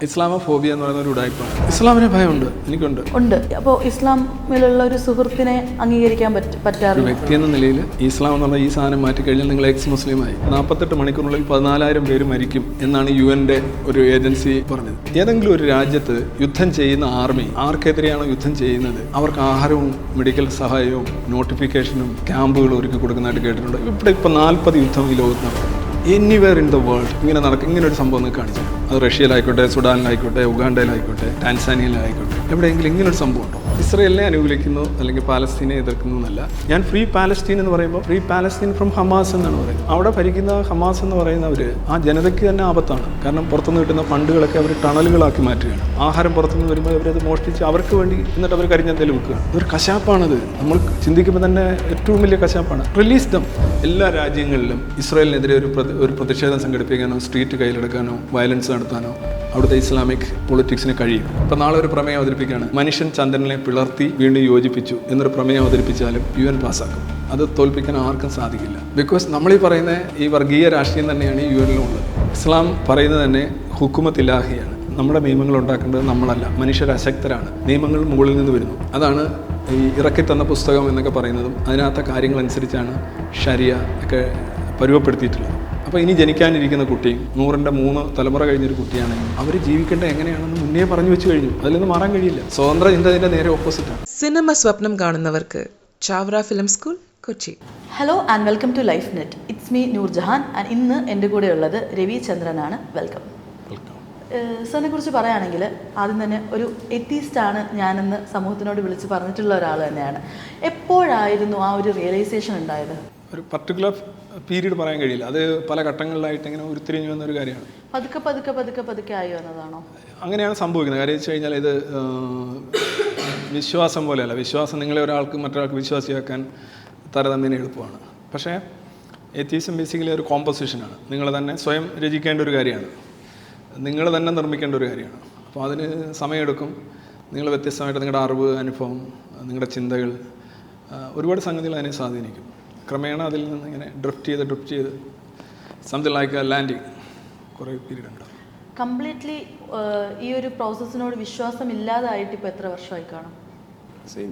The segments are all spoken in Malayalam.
ഇസ്ലാമോഫോബിയ എന്ന് പറയുന്ന ഒരു ഉടായ്പാണ്. ഇസ്ലാമിനെ ഭയമുണ്ട്, എനിക്കുണ്ട്. അപ്പോൾ ഇസ്ലാമിലുള്ള ഒരു സുഹൃത്തിനെ അംഗീകരിക്കാൻ പറ്റാറില്ല. വ്യക്തി എന്ന നിലയിൽ ഇസ്ലാം എന്നുള്ള ഈ സാധനം മാറ്റിക്കഴിഞ്ഞാൽ നിങ്ങൾ എക്സ് മുസ്ലിമായി 48 മണിക്കൂറിനുള്ളിൽ 14,000 പേര് മരിക്കും എന്നാണ് UN-ന്റെ ഒരു ഏജൻസി പറഞ്ഞത്. ഏതെങ്കിലും ഒരു രാജ്യത്ത് യുദ്ധം ചെയ്യുന്ന ആർമി ആർക്കെതിരെയാണോ യുദ്ധം ചെയ്യുന്നത് അവർക്ക് ആഹാരവും മെഡിക്കൽ സഹായവും നോട്ടിഫിക്കേഷനും ക്യാമ്പുകളും ഒരുക്കി കൊടുക്കുന്നതായിട്ട് കേട്ടിട്ടുണ്ട്. ഇവിടെ ഇപ്പോൾ 40 യുദ്ധം ഈ ലോകത്ത് നടക്കുന്നു. എനിവെയർ ഇൻ ദ വേൾഡ് ഇങ്ങനെ ഒരു സംഭവം നിങ്ങൾക്ക് കാണിച്ചു. അത് റഷ്യയിലായിക്കോട്ടെ, സുഡാനിലായിക്കോട്ടെ, ഉഗാണ്ടയിലായിക്കോട്ടെ, ടാൻസാനിയയിലായിക്കോട്ടെ, എവിടെയെങ്കിലും ഇങ്ങനൊരു സംഭവം ഉണ്ടോ? ഇസ്രയേലിനെ അനുകൂലിക്കുന്നു അല്ലെങ്കിൽ പാലസ്തീനെ എതിർക്കുന്നു എന്നല്ല. ഞാൻ ഫ്രീ പാലസ്തീൻ എന്ന് പറയുമ്പോൾ ഫ്രീ പാലസ്തീൻ ഫ്രം ഹമാസ് എന്നാണ് പറയുന്നത്. അവിടെ ഭരിക്കുന്ന ഹമാസ് എന്ന് പറയുന്നവർ ആ ജനതയ്ക്ക് തന്നെ ആപത്താണ്. കാരണം പുറത്തുനിന്ന് കിട്ടുന്ന ഫണ്ടുകളൊക്കെ അവർ ടണലുകളാക്കി മാറ്റുകയാണ്. ആഹാരം പുറത്തുനിന്ന് വരുമ്പോൾ അവരത് മോഷ്ടിച്ച് അവർക്ക് വേണ്ടി എന്നിട്ട് അവർ കരിഞ്ഞെന്തേലും വെക്കുകയാണ്. ഇതൊരു കശാപ്പാണത്. നമ്മൾ ചിന്തിക്കുമ്പോൾ തന്നെ ഏറ്റവും വലിയ കശാപ്പാണ്. റിലീസ് ദം. എല്ലാ രാജ്യങ്ങളിലും ഇസ്രായേലിനെതിരെ ഒരു പ്രതിഷേധം സംഘടിപ്പിക്കാനോ സ്ട്രീറ്റ് കയ്യിലെടുക്കാനോ വയലൻസ് നടത്താനോ അവിടുത്തെ ഇസ്ലാമിക് പൊളിറ്റിക്സിന് കഴിയും. ഇപ്പം നാളെ ഒരു പ്രമേയം അവതരിപ്പിക്കുകയാണ്, മനുഷ്യൻ ചന്ദ്രനെ പിളർത്തി വീണ്ടും യോജിപ്പിച്ചു എന്നൊരു പ്രമേയം അവതരിപ്പിച്ചാലും UN പാസ്സാക്കും. അത് തോൽപ്പിക്കാൻ ആർക്കും സാധിക്കില്ല. ബിക്കോസ് നമ്മളീ പറയുന്ന ഈ വർഗീയ രാഷ്ട്രീയം തന്നെയാണ് UN-ലുള്ളത്. ഇസ്ലാം പറയുന്നത് തന്നെ ഹുക്കുമത്ത് ഇലാഹിയാണ്. നമ്മുടെ നിയമങ്ങൾ ഉണ്ടാക്കേണ്ടത് നമ്മളല്ല, മനുഷ്യർ അശക്തരാണ്. നിയമങ്ങൾ മുകളിൽ നിന്ന് വരുന്നു. അതാണ് ഈ ഇറക്കി തന്ന പുസ്തകം എന്നൊക്കെ പറയുന്നതും അതിനകത്തെ കാര്യങ്ങളനുസരിച്ചാണ് ശരിയ ഒക്കെ പരുവപ്പെടുത്തിയിട്ടുള്ളത്. അപ്പോൾ ഇനി ജനിക്കാനിരിക്കുന്ന കുട്ടിയും 100ന്റെ 3 തലമുറ കഴിഞ്ഞൊരു കുട്ടിയാണെങ്കിൽ അവർ ജീവിക്കേണ്ടത് എങ്ങനെയാണെന്ന് മുന്നേ പറഞ്ഞു വെച്ച് കഴിഞ്ഞു. അതിൽ നിന്ന് മാറാൻ കഴിയില്ല. സ്വതന്ത്ര ചിന്തതിൻ്റെ നേരെ ഓപ്പോസിറ്റാണ്. സിനിമ സ്വപ്നം കാണുന്നവർക്ക് Chavara film school, Kochi. Hello and welcome to life net. It's me Noorjahan and ഇന്ന് എൻ്റെ കൂടെ ഉള്ളത് രവി ചന്ദ്രനാണ്. വെൽക്കം. സാറിനെ കുറിച്ച് പറയുകയാണെങ്കിൽ ആദ്യം തന്നെ ഒരു എത്തീസ്റ്റാണ് ഞാനെന്ന് സമൂഹത്തിനോട് വിളിച്ച് പറഞ്ഞിട്ടുള്ള ഒരാൾ തന്നെയാണ്. എപ്പോഴായിരുന്നു ആ ഒരു റിയലൈസേഷൻ ഉണ്ടായത്? ഒരു പർട്ടിക്കുലർ പീരീഡ് പറയാൻ കഴിയില്ല. അത് പല ഘട്ടങ്ങളിലായിട്ട് ഇങ്ങനെ ഉരുത്തിരിഞ്ഞു വന്നൊരു കാര്യമാണ്. പതുക്കെ ആയി വന്നതാണോ? അങ്ങനെയാണ് സംഭവിക്കുന്നത്. കാര്യം വെച്ച് കഴിഞ്ഞാൽ ഇത് വിശ്വാസം പോലെയല്ല. വിശ്വാസം നിങ്ങളെ ഒരാൾക്ക് മറ്റൊരാൾക്ക് വിശ്വാസിയാക്കാൻ താരതമ്യേന എളുപ്പമാണ്. പക്ഷേ എത്തീസം ബേസിക്കലി ഒരു കോമ്പോസിഷനാണ്. നിങ്ങൾ തന്നെ സ്വയം രചിക്കേണ്ട ഒരു കാര്യമാണ്. നിങ്ങൾ തന്നെ നിർമ്മിക്കേണ്ട ഒരു കാര്യമാണ്. അപ്പോൾ അതിന് സമയമെടുക്കും. നിങ്ങൾ വ്യത്യസ്തമായിട്ട് നിങ്ങളുടെ അറിവ്, അനുഭവം, നിങ്ങളുടെ ചിന്തകൾ, ഒരുപാട് സംഗതികൾ അതിനെ സ്വാധീനിക്കും. ക്രമേണ അതിൽ നിന്ന് ഇങ്ങനെ ഡ്രിഫ്റ്റ് ചെയ്ത് സംതിങ് ലൈക്ക് എ ലാൻഡിങ് കുറേ പീരീഡ് ഉണ്ട്. കംപ്ലീറ്റ്ലി ഈ ഒരു പ്രോസസ്സിനോട് വിശ്വാസം ഇല്ലാതായിട്ട് ഇപ്പോൾ എത്ര വർഷമായി കാണും?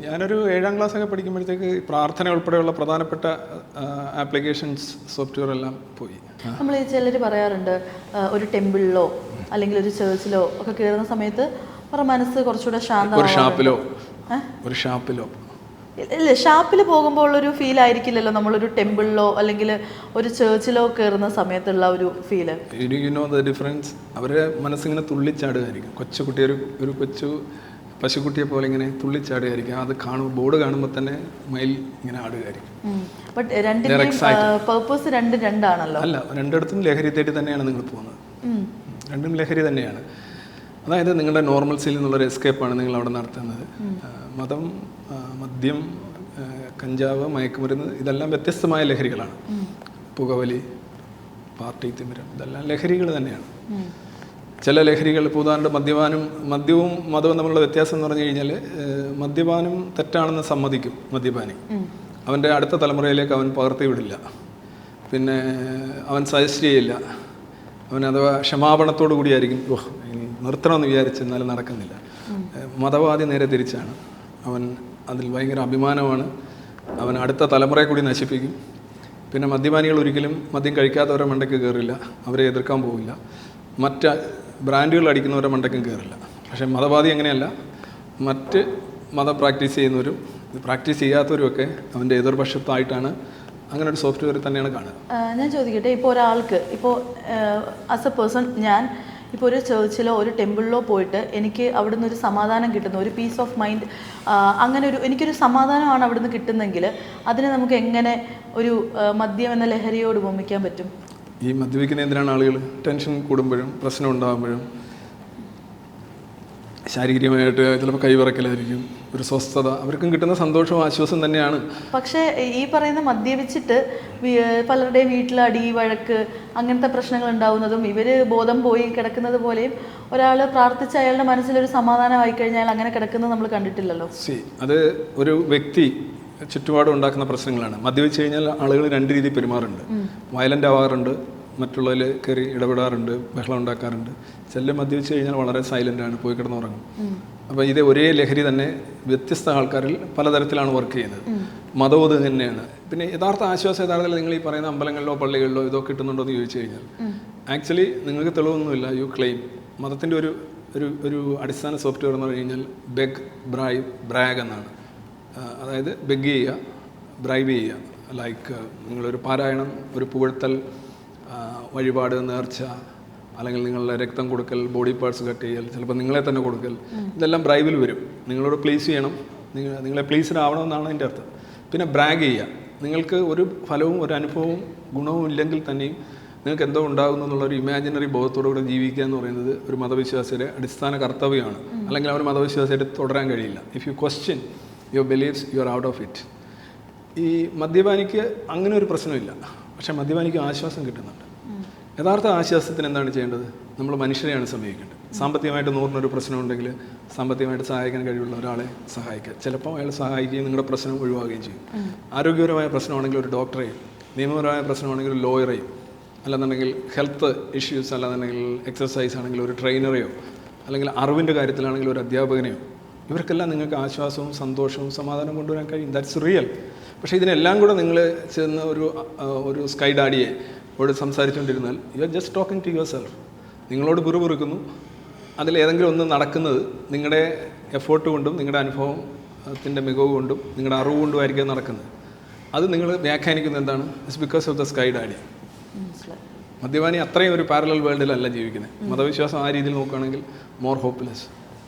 ഞാനൊരു 7ാം ക്ലാസ്സൊക്കെ പഠിക്കുമ്പോഴത്തേക്ക് പ്രാർത്ഥന ഉൾപ്പെടെയുള്ള പ്രധാനപ്പെട്ട ആപ്ലിക്കേഷൻസ് സോഫ്റ്റ്വെയർ എല്ലാം പോയി. നമ്മൾ ഈ ചിലർ പറയാറുണ്ട് ഒരു ടെമ്പിളിലോ അല്ലെങ്കിൽ ഒരു ചേർച്ചിലോ ഒക്കെ കയറുന്ന സമയത്ത് അവരുടെ മനസ്സ് കുറച്ചുകൂടെ ശാന്തം. ഒരു ഷാപ്പിലോ ഇല്ല, ഷാപ്പിൽ പോകുമ്പോൾ ഉള്ളൊരു ഫീൽ ആയിരിക്കില്ലല്ലോ നമ്മളൊരു ടെമ്പിളിലോ അല്ലെങ്കിൽ ഒരു ചേർച്ചിലോ കയറുന്ന സമയത്തുള്ള ഒരു feel. You know the difference. അവരുടെ മനസ്സിങ്ങനെ തുള്ളിച്ചാടുകയായിരിക്കും. കൊച്ചുകുട്ടി ഒരു കൊച്ചു പശുക്കുട്ടിയെ പോലെ ഇങ്ങനെ തുള്ളിച്ചാടുകയായിരിക്കും. അത് ബോർഡ് കാണുമ്പോൾ തന്നെ മയിൽ ഇങ്ങനെ ആടുകയായിരിക്കും. ബട്ട് രണ്ടിന്റെയും പർപ്പസ് രണ്ടാണല്ലോ. അല്ല, രണ്ടിടത്തും ലഹരി തേടി തന്നെയാണ് നിങ്ങൾ പോകുന്നത്. രണ്ടും ലഹരി തന്നെയാണ്. അതായത് നിങ്ങളുടെ നോർമൽസിൽ നിന്നുള്ളൊരു എസ്കേപ്പാണ് നിങ്ങൾ അവിടെ നടത്തുന്നത്. മതം, മദ്യം, കഞ്ചാവ്, മയക്കുമരുന്ന് ഇതെല്ലാം വ്യത്യസ്തമായ ലഹരികളാണ്. പുകവലി, പാർട്ടി തിമിരം, ഇതെല്ലാം ലഹരികൾ തന്നെയാണ്. ചില ലഹരികൾ, ഉദാഹരണം മദ്യവും മതവും തമ്മിലുള്ള വ്യത്യാസം എന്ന് പറഞ്ഞു കഴിഞ്ഞാൽ മദ്യപാനം തെറ്റാണെന്ന് സമ്മതിക്കും മദ്യപാനി. അവൻ്റെ അടുത്ത തലമുറയിലേക്ക് അവൻ പകർത്തി വിടില്ല. പിന്നെ അവൻ സജസ്റ്റ് ചെയ്യില്ല. അവൻ അഥവാ ക്ഷമാപണത്തോടു കൂടിയായിരിക്കും നിർത്തണമെന്ന് വിചാരിച്ചെന്നാലും നടക്കുന്നില്ല. മതവാദി നേരെ തിരിച്ചാണ്. അവൻ അതിൽ ഭയങ്കര അഭിമാനമാണ്. അവൻ അടുത്ത തലമുറയെ കൂടി നശിപ്പിക്കും. പിന്നെ മദ്യപാനികൾ ഒരിക്കലും മദ്യം കഴിക്കാത്തവരെ മണ്ടയ്ക്ക് കയറില്ല, അവരെ എതിർക്കാൻ പോവില്ല. മറ്റ് ബ്രാൻഡുകൾ അടിക്കുന്നവരെ മണ്ടയ്ക്കും കയറില്ല. പക്ഷേ മതവാദി അങ്ങനെയല്ല. മറ്റ് മതം പ്രാക്ടീസ് ചെയ്യുന്നവരും പ്രാക്ടീസ് ചെയ്യാത്തവരുമൊക്കെ അവൻ്റെ എതിർപക്ഷത്തായിട്ടാണ്. അങ്ങനെ ഒരു സോഫ്റ്റ്വെയർ തന്നെയാണ് കാണുക. ഞാൻ ചോദിക്കട്ടെ, ഇപ്പോൾ ഒരാൾക്ക് ഇപ്പോൾ ആസ് എ പേഴ്സൺ ഞാൻ ഇപ്പോൾ ഒരു ചേർച്ചിലോ ഒരു ടെമ്പിളിലോ പോയിട്ട് എനിക്ക് അവിടുന്ന് ഒരു സമാധാനം കിട്ടുന്നു, ഒരു പീസ് ഓഫ് മൈൻഡ്, അങ്ങനെ എനിക്കൊരു സമാധാനമാണ് അവിടുന്ന് കിട്ടുന്നെങ്കിൽ അതിനെ നമുക്ക് എങ്ങനെ ഒരു മദ്യം എന്ന ലഹരിയോട് ഉപമിക്കാൻ പറ്റും? ഈ മദ്യപിക്കുന്ന എന്തിനാണ് ആളുകൾ ടെൻഷൻ കൂടുമ്പോഴും പ്രശ്നം ഉണ്ടാകുമ്പോഴും ശാരീരികമായിട്ട് ചിലപ്പോൾ കൈവിറക്കലായിരിക്കും, ഒരു സ്വസ്ഥത, അവർക്കും കിട്ടുന്ന സന്തോഷവും ആശ്വാസം തന്നെയാണ്. പക്ഷേ ഈ പറയുന്ന മദ്യപിച്ചിട്ട് പലരുടെയും വീട്ടിൽ അടി, വഴക്ക്, അങ്ങനത്തെ പ്രശ്നങ്ങൾ ഉണ്ടാവുന്നതും ഇവർ ബോധം പോയി കിടക്കുന്നത് പോലെയും ഒരാൾ പ്രാർത്ഥിച്ച് അയാളുടെ മനസ്സിലൊരു സമാധാനമായി കഴിഞ്ഞാൽ അങ്ങനെ കിടക്കുന്നത് നമ്മൾ കണ്ടിട്ടില്ലല്ലോ. അത് ഒരു വ്യക്തി ചുറ്റുപാടും ഉണ്ടാക്കുന്ന പ്രശ്നങ്ങളാണ്. മദ്യപിച്ച് കഴിഞ്ഞാൽ ആളുകൾ രണ്ട് രീതിയിൽ പെരുമാറുന്നുണ്ട്. വയലൻ്റ് ആവാറുണ്ട്, മറ്റുള്ളവർ കയറി ഇടപെടാറുണ്ട്, ബഹളം ഉണ്ടാക്കാറുണ്ട്. ചിലർ മദ്യപിച്ച് കഴിഞ്ഞാൽ വളരെ സൈലൻ്റാണ്, പോയി കിടന്നുറങ്ങും. അപ്പോൾ ഇത് ഒരേ ലഹരി തന്നെ വ്യത്യസ്ത ആൾക്കാരിൽ പലതരത്തിലാണ് വർക്ക് ചെയ്യുന്നത്. മതവും ഇത് തന്നെയാണ്. പിന്നെ യഥാർത്ഥ ആശ്വാസം യഥാർത്ഥത്തിൽ നിങ്ങൾ ഈ പറയുന്ന അമ്പലങ്ങളിലോ പള്ളികളിലോ ഇതോ കിട്ടുന്നുണ്ടോ എന്ന് ചോദിച്ചു കഴിഞ്ഞാൽ ആക്ച്വലി നിങ്ങൾക്ക് തെളിവൊന്നുമില്ല. യു ക്ലെയിം മതത്തിൻ്റെ ഒരു അടിസ്ഥാന സോഫ്റ്റ്വെയർ എന്ന് പറഞ്ഞു കഴിഞ്ഞാൽ ബെഗ്, ബ്രൈബ്, ബ്രാഗ് എന്നാണ്. അതായത് ബെഗ് ചെയ്യുക, ബ്രൈബ് ചെയ്യുക. ലൈക്ക് നിങ്ങളൊരു പാരായണം, ഒരു പുകഴ്ത്തൽ, വഴിപാട്, നേർച്ച, അല്ലെങ്കിൽ നിങ്ങളുടെ രക്തം കൊടുക്കൽ, ബോഡി പാർട്സ് കട്ട് ചെയ്യൽ, ചിലപ്പോൾ നിങ്ങളെ തന്നെ കൊടുക്കൽ, ഇതെല്ലാം ബ്രൈബിൽ വരും. നിങ്ങളോട് പ്ലീസ് ചെയ്യണം, നിങ്ങളെ പ്ലീസ്ഡ് ആവണമെന്നാണ് അതിൻ്റെ അർത്ഥം. പിന്നെ ബ്രാഗ് ചെയ്യുക. നിങ്ങൾക്ക് ഒരു ഫലവും ഒരു അനുഭവവും ഗുണവും ഇല്ലെങ്കിൽ തന്നെയും നിങ്ങൾക്ക് എന്തോ ഉണ്ടാകുന്നു എന്നുള്ളൊരു ഇമാജിനറി ബോധത്തോടുകൂടെ ജീവിക്കുക എന്ന് പറയുന്നത് ഒരു മതവിശ്വാസിയുടെ അടിസ്ഥാന കർത്തവ്യമാണ്. അല്ലെങ്കിൽ അവർ മതവിശ്വാസിയായിട്ട് തുടരാൻ കഴിയില്ല. If you question your beliefs you are out of it. ഈ മദ്യപാനിക്ക് അങ്ങനെ ഒരു പ്രശ്നമില്ല, പക്ഷേ മദ്യപാനിക്ക് ആശ്വാസം കിട്ടുന്നുണ്ട്. യഥാർത്ഥ ആശ്വാസത്തിന് എന്താണ് ചെയ്യേണ്ടത്? നമ്മൾ മനുഷ്യരെയാണ് സമീപിക്കേണ്ടത്. സാമ്പത്തികമായിട്ട് നൂറിനൊരു പ്രശ്നമുണ്ടെങ്കിൽ സാമ്പത്തികമായിട്ട് സഹായിക്കാൻ കഴിവുള്ള ഒരാളെ സഹായിക്കുക. ചിലപ്പോൾ അയാൾ സഹായിക്കുകയും നിങ്ങളുടെ പ്രശ്നം ഒഴിവാക്കുകയും ചെയ്യും. ആരോഗ്യപരമായ പ്രശ്നമാണെങ്കിൽ ഒരു ഡോക്ടറെയും, നിയമപരമായ പ്രശ്നമാണെങ്കിൽ ഒരു ലോയറെയും, അല്ലെന്നുണ്ടെങ്കിൽ ഹെൽത്ത് ഇഷ്യൂസ്, അല്ലാന്നുണ്ടെങ്കിൽ എക്സസൈസ് ആണെങ്കിൽ ഒരു ട്രെയിനറെയോ, അല്ലെങ്കിൽ അറിവിൻ്റെ കാര്യത്തിലാണെങ്കിൽ ഒരു അധ്യാപകനെയോ, ഇവർക്കെല്ലാം നിങ്ങൾക്ക് ആശ്വാസവും സന്തോഷവും സമാധാനം കൊണ്ടുവരാൻ കഴിയും. That's real. പക്ഷേ ഇതിനെല്ലാം കൂടെ നിങ്ങൾ ചെന്ന് ഒരു സ്കൈ ഡാഡിയെ ഓട് സംസാരിച്ചുകൊണ്ടിരുന്നാൽ you are just talking to yourself. നിങ്ങളോട് പിറുപിറുക്കുന്നു. അതിലേതെങ്കിലും ഒന്ന് നടക്കുന്നത് നിങ്ങളുടെ എഫേർട്ട് കൊണ്ടും നിങ്ങളുടെ അനുഭവത്തിൻ്റെ മികവ് കൊണ്ടും നിങ്ങളുടെ അറിവ് കൊണ്ടുമായിരിക്കും നടക്കുന്നത്. അത് നിങ്ങൾ വ്യാഖ്യാനിക്കുന്നത് എന്താണ്? It's because of the sky daddy. മദ്യപാനി അത്രയും ഒരു പാരലൽ വേൾഡിലല്ല ജീവിക്കുന്നത്. മതവിശ്വാസം ആ രീതിയിൽ നോക്കുകയാണെങ്കിൽ മോർ ഹോപ്പ്ലെസ്.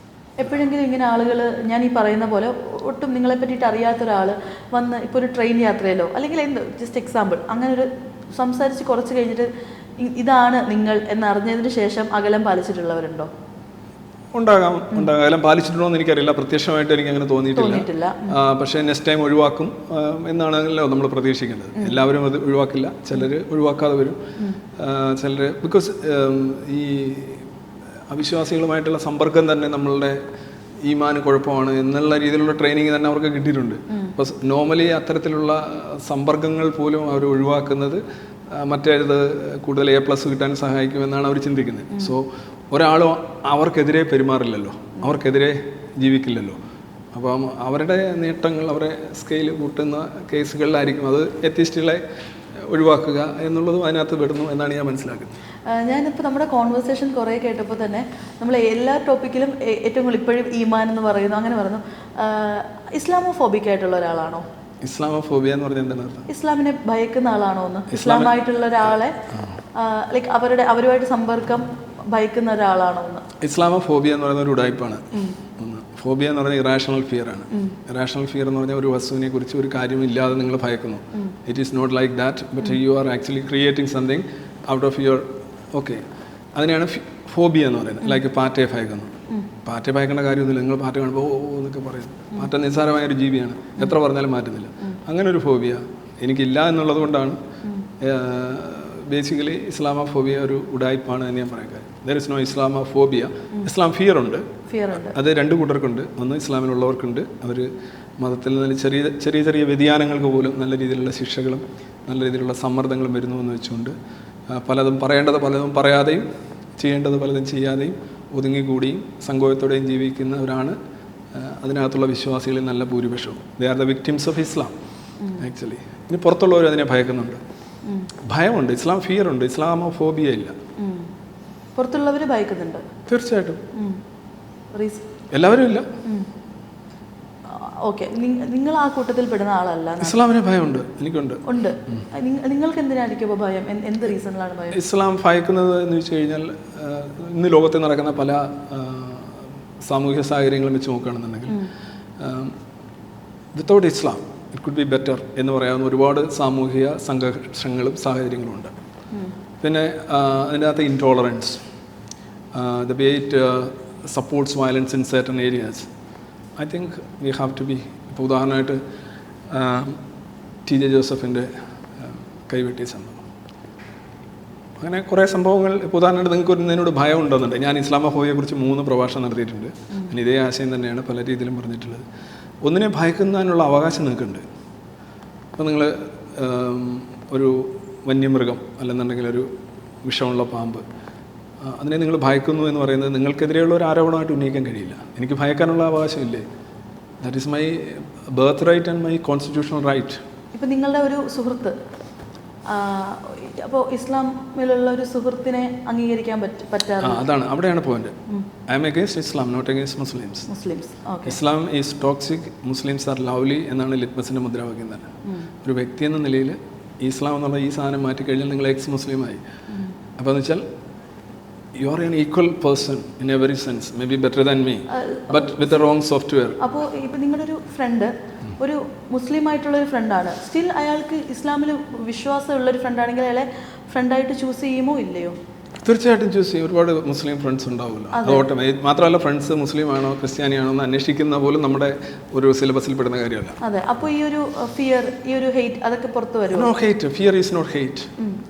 എപ്പോഴെങ്കിലും ഇങ്ങനെ ആളുകൾ, ഞാൻ ഈ പറയുന്ന പോലെ ഒട്ടും നിങ്ങളെ പറ്റിയിട്ട് അറിയാത്ത ഒരാൾ വന്ന് ഇപ്പോൾ ഒരു ട്രെയിൻ യാത്രയിലോ അല്ലെങ്കിൽ എന്ത് ജസ്റ്റ് എക്സാമ്പിൾ അങ്ങനെ ഒരു സംസാരിച്ച് കുറച്ച് കഴിഞ്ഞിട്ട് ഇതാണ് നിങ്ങൾ എന്നറിഞ്ഞതിന് ശേഷം അകലം പാലിച്ചിട്ടുള്ളവരുണ്ടോ? ഉണ്ടാകാം. അകലം പാലിച്ചിട്ടുണ്ടോ എന്ന് എനിക്കറിയില്ല. പ്രത്യക്ഷമായിട്ട് എനിക്ക് അങ്ങനെ തോന്നിയിട്ടില്ല. പക്ഷേ നെക്സ്റ്റ് ടൈം ഒഴിവാക്കും എന്നാണല്ലോ നമ്മൾ പ്രതീക്ഷിക്കേണ്ടത്. എല്ലാവരും അത് ഒഴിവാക്കില്ല, ചിലർ ഒഴിവാക്കാതെ വരും. ചിലർ ബിക്കോസ് ഈ അവിശ്വാസികളുമായിട്ടുള്ള സമ്പർക്കം തന്നെ നമ്മളുടെ ഈമാന് കുഴപ്പമാണ് എന്നുള്ള രീതിയിലുള്ള ട്രെയിനിങ് തന്നെ അവർക്ക് കിട്ടിയിട്ടുണ്ട്. അപ്പോൾ നോർമലി അത്തരത്തിലുള്ള സമ്പർക്കങ്ങൾ പോലും അവർ ഒഴിവാക്കുന്നത് മറ്റേത് കൂടുതൽ A+ കിട്ടാൻ സഹായിക്കുമെന്നാണ് അവർ ചിന്തിക്കുന്നത്. സോ ഒരാളും അവർക്കെതിരെ പെരുമാറില്ലല്ലോ, അവർക്കെതിരെ ജീവിക്കില്ലല്ലോ. അപ്പം അവരുടെ നേട്ടങ്ങൾ അവരെ സ്കെയിൽ കൂട്ടുന്ന കേസുകളിലായിരിക്കും അത് എത്തിസ്റ്റുകളെ ഒഴിവാക്കുക എന്നുള്ളതും അതിനകത്ത് പെടുന്നു എന്നാണ് ഞാൻ മനസ്സിലാക്കുന്നത്. ഞാനിപ്പോൾ നമ്മുടെ കോൺവെർസേഷൻ കുറേ കേട്ടപ്പോൾ തന്നെ നമ്മൾ എല്ലാ ടോപ്പിക്കിലും ഏറ്റവും കൂടുതൽ ഇപ്പോഴും ഈമാൻ എന്ന് പറയുന്നു, അങ്ങനെ പറയുന്നു. ഇസ്ലാമോഫോബിക് ആയിട്ടുള്ള ഒരാളാണോ? ഇസ്ലാമോഫോബിയ എന്ന് പറഞ്ഞാൽ എന്താണ് അർത്ഥം? ഇസ്ലാമിനെ ഭയക്കുന്ന ആളാണോ എന്ന്? ഇസ്ലാമായിട്ടുള്ള ഒരാളെ ലൈക്ക് അവരുമായിട്ട് സമ്പർക്കം ഭയക്കുന്ന ഒരാളാണോ എന്ന്? ഇസ്ലാമോഫോബിയ എന്ന് പറയുന്ന ഒരു ഉഡായിപ്പാണ്. ഫോബിയ എന്ന് പറഞ്ഞാൽ ഇറാഷണൽ ഫിയർ ആണ്. ഇറാഷണൽ ഫിയർ എന്ന് പറഞ്ഞാൽ ഒരു വസ്തുവിനെ കുറിച്ച് ഒരു കാര്യമില്ലാതെ നിങ്ങൾ ഭയക്കുന്നു. It is not like that, but you are actually creating something out of your okay. അതിനെയാണ് ഫോബിയ എന്ന് പറയുന്നത്. ലൈക്ക് പാറ്റയെ ഭയക്കുന്നു. പാറ്റയെ ഭയക്കേണ്ട കാര്യമൊന്നുമില്ല. നിങ്ങൾ പാറ്റ കാണുമ്പോൾ ഓ എന്നൊക്കെ പറയുന്നു. പാറ്റ നിസ്സാരമായൊരു ജീവിയാണ്, എത്ര പറഞ്ഞാലും മാറ്റുന്നില്ല. അങ്ങനെ ഒരു ഫോബിയ എനിക്കില്ല എന്നുള്ളത് കൊണ്ടാണ് ബേസിക്കലി ഇസ്ലാമോഫോബിയ ഒരു ഉഡായിപ്പാണ് എന്ന് ഞാൻ പറയാൻ കാര്യം. There is no Islamophobia. Islam fear ഉണ്ട്. അത് രണ്ട് കൂട്ടർക്കുണ്ട്. ഒന്ന് ഇസ്ലാമിലുള്ളവർക്കുണ്ട്. അവർ മതത്തിൽ നിന്ന് ചെറിയ ചെറിയ വ്യതിയാനങ്ങൾക്ക് പോലും നല്ല രീതിയിലുള്ള ശിക്ഷകളും നല്ല രീതിയിലുള്ള സമ്മർദ്ദങ്ങളും വരുന്നു എന്ന് വെച്ചുകൊണ്ട് പലതും പറയേണ്ടത് പലതും പറയാതെയും ചെയ്യേണ്ടത് പലതും ചെയ്യാതെയും ഒതുങ്ങിക്കൂടിയും സങ്കോചത്തോടെയും ജീവിക്കുന്നവരാണ് അതിനകത്തുള്ള വിശ്വാസികളിൽ നല്ല ഭൂരിപക്ഷവും. They are the victims of Islam actually. ഇനി പുറത്തുള്ളവർ അതിനെ ഭയക്കുന്നുണ്ട്. ഭയമുണ്ട്. ഇസ്ലാം ഫിയർ ഉണ്ട്. ഇസ്ലാമോഫോബിയ ഇല്ല. പുറത്തുള്ളവർ ഭയക്കുന്നുണ്ട് തീർച്ചയായിട്ടും. എല്ലാവരും ഇല്ല. ഓക്കെ, നിങ്ങൾ ആ കൂട്ടത്തിൽ പെടുന്ന ആളല്ല. ഇസ്ലാമിന് ഭയമുണ്ട്. എനിക്കുണ്ട്. ഉണ്ട്. നിങ്ങൾക്ക് എന്തിനായിരിക്കും ഭയം? എന്ത് റീസണിലാണ് ഭയം? ഇസ്ലാം ഭയക്കുന്നത് എന്ന് വെച്ച് കഴിഞ്ഞാൽ ഇന്ന് ലോകത്തിൽ നടക്കുന്ന പല സാമൂഹിക സാഹചര്യങ്ങളും വെച്ച് നോക്കുകയാണെന്നുണ്ടെങ്കിൽ without Islam it could be better എന്ന് പറയാവുന്ന ഒരുപാട് സാമൂഹിക സംഘർഷങ്ങളും സാഹചര്യങ്ങളും ഉണ്ട്. പിന്നെ അതിൻ്റെ അകത്ത് intolerance, the way it supports violence in certain areas. I think we have to be. ഇപ്പോൾ ഉദാഹരണമായിട്ട് TJ ജോസഫിൻ്റെ കൈവെട്ടിയ സംഭവം, അങ്ങനെ കുറേ സംഭവങ്ങൾ. ഇപ്പോൾ ഉദാഹരണമായിട്ട് നിങ്ങൾക്ക് ഇതിനോട് ഭയം ഉണ്ടെന്നുണ്ട്. ഞാൻ ഇസ്ലാമോഫോബിയെക്കുറിച്ച് 3 പ്രഭാഷണം നടത്തിയിട്ടുണ്ട്. ഞാൻ ഇതേ ആശയം തന്നെയാണ് പല രീതിയിലും പറഞ്ഞിട്ടുള്ളത്. ഒന്നിനെ ഭയക്കുന്നതിനുള്ള അവകാശം നിങ്ങൾക്കുണ്ട്. അപ്പോൾ നിങ്ങൾ ഒരു വന്യമൃഗം അല്ലെന്നുണ്ടെങ്കിൽ ഒരു വിഷമുള്ള പാമ്പ്, അതിനെ നിങ്ങൾ ഭയക്കുന്നു എന്ന് പറയുന്നത് നിങ്ങൾക്കെതിരെയുള്ള ഒരു ആരോപണമായിട്ട് ഉന്നയിക്കാൻ കഴിയില്ല. എനിക്ക് ഭയക്കാനുള്ള അവകാശമില്ലേ? That is my birthright and my constitutional right. ഇപ്പം നിങ്ങളുടെ ഒരു സുഹൃത്ത്, അപ്പോൾ ഇസ്ലാമിലുള്ള ഒരു സുഹൃത്തിനെ അംഗീകരിക്കാൻ പറ്റാറില്ല. അതാണ്, അവിടെയാണ് point. I'm against Islam, not against Muslims. Islam is toxic, Muslims are lovely എന്നാണ് ലിറ്റ്മസിൻ്റെ മുദ്രാവാക്യം തന്നെ. ഒരു വ്യക്തി എന്ന നിലയിൽ ഇസ്ലാം എന്നുള്ള ഈ സാധനം മാറ്റിക്കഴിഞ്ഞാൽ നിങ്ങൾ എക്സ് മുസ്ലിമായി. അപ്പോൾ എന്ന് വെച്ചാൽ you are an equal person in every sense, maybe better than me, but with the wrong software. അപ്പോൾ ഇപ്പോൾ നിങ്ങളുടെ ഒരു ഫ്രണ്ട് ഒരു മുസ്ലിം ആയിട്ടുള്ളൊരു ഫ്രണ്ടാണ്, സ്റ്റിൽ അയാൾക്ക് ഇസ്ലാമിൽ വിശ്വാസമുള്ളൊരു ഫ്രണ്ടാണെങ്കിൽ അയാളെ ഫ്രണ്ടായിട്ട് ചൂസ് ചെയ്യുമോ ഇല്ലയോ? തീർച്ചയായിട്ടും ചൂസ് ചെയ്യും. ഒരുപാട് മുസ്ലിം ഫ്രണ്ട്സ് ഉണ്ടാവില്ല. അതോട്ടം മാത്രമല്ല, ഫ്രണ്ട്സ് മുസ്ലിം ആണോ ക്രിസ്ത്യാനിയാണോ എന്ന് അന്വേഷിക്കുന്ന പോലും നമ്മുടെ ഒരു സിലബസിൽ പെടുന്ന കാര്യമല്ല. അതെ. അപ്പോൾ ഈ ഒരു ഫിയർ, ഈ ഒരു ഹെയ്റ്റ് അതൊക്കെ പുറത്ത് വരും. No hate, fear is not hate.